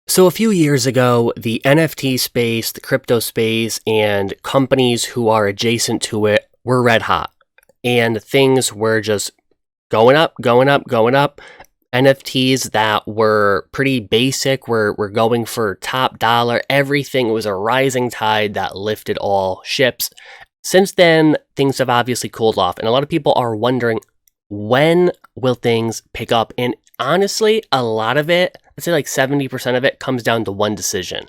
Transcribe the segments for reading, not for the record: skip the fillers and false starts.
So a few years ago, the NFT space, the crypto space, and companies who are adjacent to it were red hot. And things were just going up, going up, going up. NFTs that were pretty basic were going for top dollar. Everything was a rising tide that lifted all ships. Since then, things have obviously cooled off, and a lot of people are wondering, when will things pick up? And honestly, a lot of it, I'd say like 70% of it, comes down to one decision,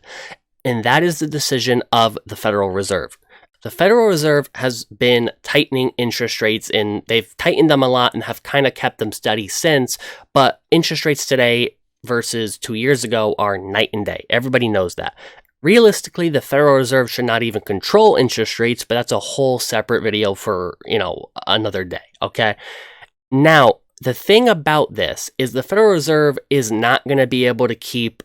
and that is the decision of the Federal Reserve. The Federal Reserve has been tightening interest rates, and they've tightened them a lot and have kind of kept them steady since, but interest rates today versus 2 years ago are night and day. Everybody knows that. Realistically, the Federal Reserve should not even control interest rates, but that's a whole separate video for, another day, okay? Now, the thing about this is the Federal Reserve is not going to be able to keep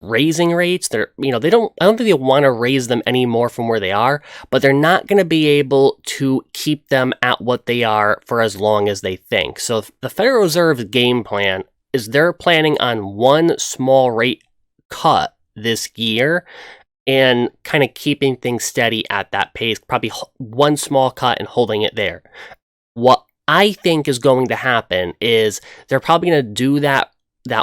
raising rates. I don't think they want to raise them anymore from where they are, but they're not going to be able to keep them at what they are for as long as they think. So the Federal Reserve's game plan is they're planning on one small rate cut this year and kind of keeping things steady at that pace, probably one small cut and holding it there. What I think is going to happen is they're probably going to do that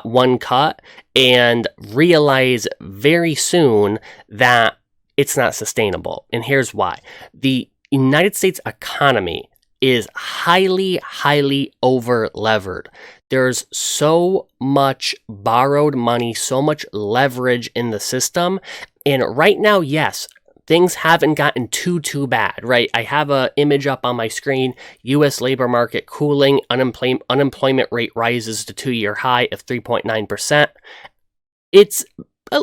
one cut and realize very soon that it's not sustainable. And here's why. The United States economy is highly, highly over-levered. There's so much borrowed money, so much leverage in the system. And right now, yes, things haven't gotten too bad, right? I have an image up on my screen. U.S. labor market cooling, unemployment rate rises to 2-year high of 3.9%. It's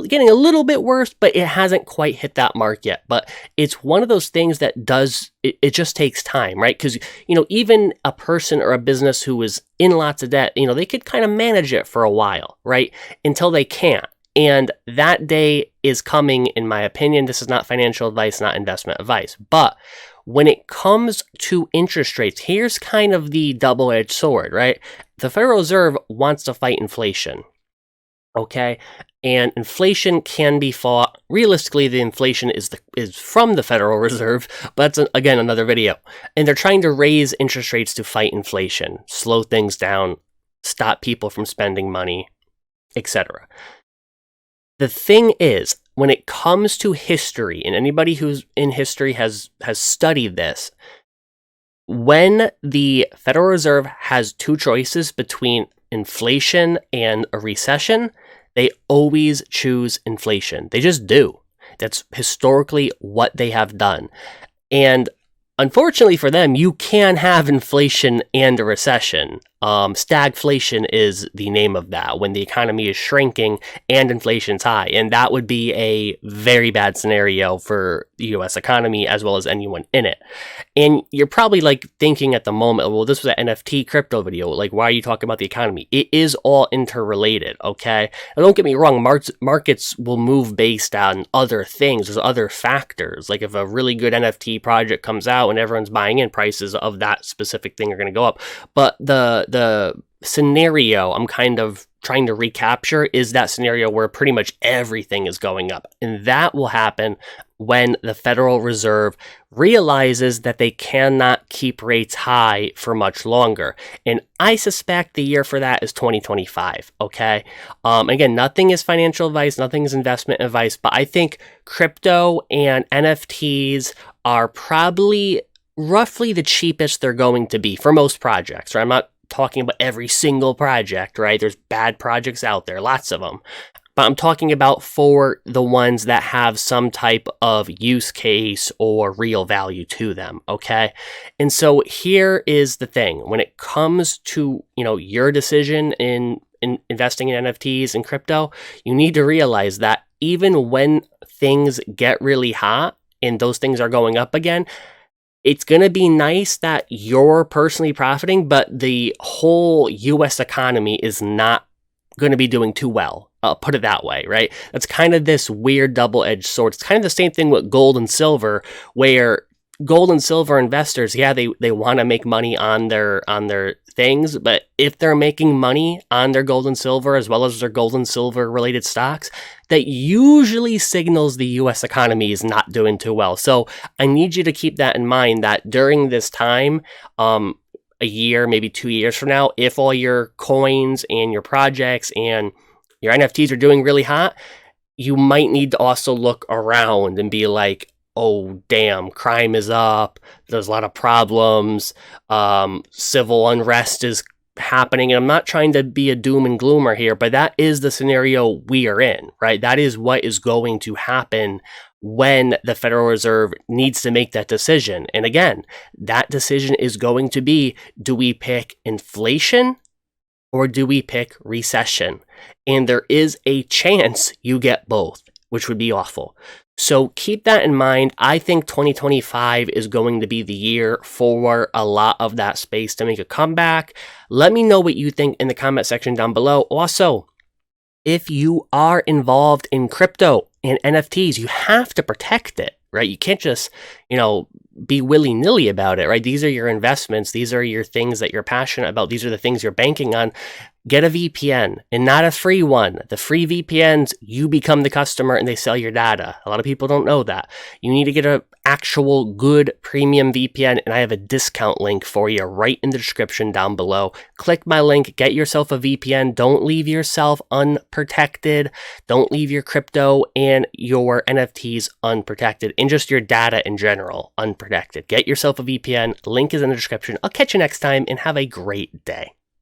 getting a little bit worse, but it hasn't quite hit that mark yet. But it's one of those things that it just takes time, right? Because, even a person or a business who is in lots of debt, they could kind of manage it for a while, right? Until they can't. And that day is coming, in my opinion. This is not financial advice, not investment advice. But when it comes to interest rates, here's kind of the double-edged sword, right? The Federal Reserve wants to fight inflation, okay? And inflation can be fought. Realistically, the inflation is from the Federal Reserve, but that's, again, another video. And they're trying to raise interest rates to fight inflation, slow things down, stop people from spending money, etc. The thing is, when it comes to history, and anybody who's in history has studied this, when the Federal Reserve has two choices between inflation and a recession, they always choose inflation. They just do. That's historically what they have done. And unfortunately for them, you can have inflation and a recession. Stagflation is the name of that, when the economy is shrinking and inflation's high. And that would be a very bad scenario for the U.S. economy as well as anyone in it. And you're probably thinking at the moment, well, this was an NFT crypto video. Why are you talking about the economy? It is all interrelated, okay? Now, don't get me wrong, markets will move based on other things. There's other factors. If a really good NFT project comes out and everyone's buying in, prices of that specific thing are going to go up. But the scenario I'm kind of trying to recapture is that scenario where pretty much everything is going up. And that will happen when the Federal Reserve realizes that they cannot keep rates high for much longer. And I suspect the year for that is 2025, okay? Again, nothing is financial advice, nothing is investment advice, but I think crypto and NFTs are probably roughly the cheapest they're going to be for most projects, right? I'm not talking about every single project, right? There's bad projects out there, lots of them. But I'm talking about for the ones that have some type of use case or real value to them, okay? And so here is the thing. When it comes to, your decision in investing in NFTs and crypto, you need to realize that even when things get really hot and those things are going up again, it's going to be nice that you're personally profiting, but the whole U.S. economy is not going to be doing too well. I'll put it that way, right? That's kind of this weird double-edged sword. It's kind of the same thing with gold and silver, where gold and silver investors, yeah, they want to make money on their things, but if they're making money on their gold and silver as well as their gold and silver related stocks, that usually signals the US economy is not doing too well. So I need you to keep that in mind, that during this time, a year, maybe 2 years from now, if all your coins and your projects and your NFTs are doing really hot, you might need to also look around and be like, oh, damn, crime is up. There's a lot of problems. Civil unrest is happening. And I'm not trying to be a doom and gloomer here, but that is the scenario we are in, right? That is what is going to happen when the Federal Reserve needs to make that decision. And again, that decision is going to be, do we pick inflation or do we pick recession? And there is a chance you get both, which would be awful. So keep that in mind. I think 2025 is going to be the year for a lot of that space to make a comeback. Let me know what you think in the comment section down below. Also, if you are involved in crypto and NFTs, you have to protect it, right? You can't just, be willy-nilly about it, right? These are your investments. These are your things that you're passionate about. These are the things you're banking on. Get a VPN, and not a free one. The free VPNs, you become the customer and they sell your data. A lot of people don't know that. You need to get an actual good premium VPN, and I have a discount link for you right in the description down below. Click my link, get yourself a VPN. Don't leave yourself unprotected. Don't leave your crypto and your NFTs unprotected, and just your data in general unprotected. Get yourself a VPN. Link is in the description. I'll catch you next time, and have a great day.